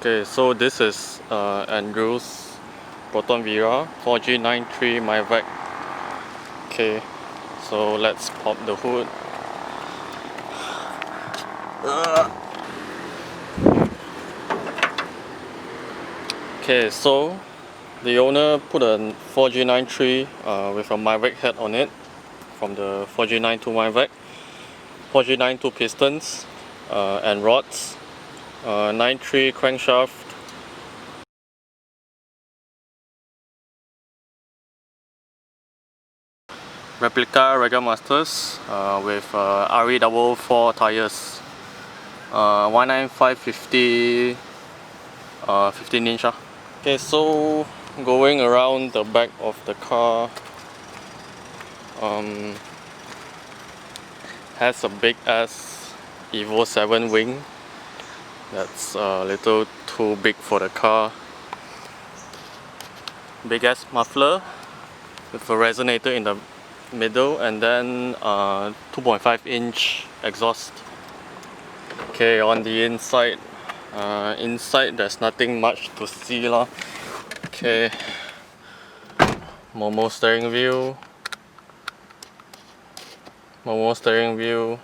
Okay, so this is Andrew's Proton Wira 4G93 Mivec. Okay, so let's pop the hood. Okay, so the owner put a 4G93 with a Mivec head on it from the 4G92 Mivec. 4G92 pistons and rods, 93 crankshaft, replica Regal Masters with RE4 tires, 195/50 15 inch. Okay, so going around the back of the car, has a big ass Evo 7 wing. That's a little too big for the car. Big ass muffler with a resonator in the middle, and then 2.5 inch exhaust. Okay, on the inside, there's nothing much to see lah. Okay, Momo steering wheel,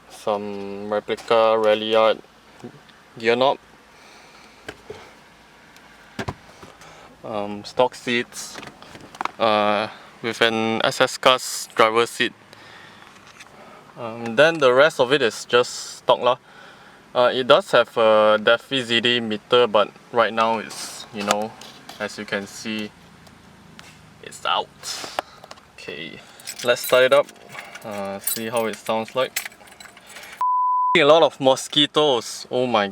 some replica rally yard gear knob, stock seats with an SS Cars driver seat. Then the rest of it is just stock lah. It does have a DEFI ZD meter, but right now it's, as you can see, it's out. Okay, let's start it up, see how it sounds like. A lot of mosquitoes, oh my.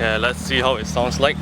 Okay, let's see how it sounds like.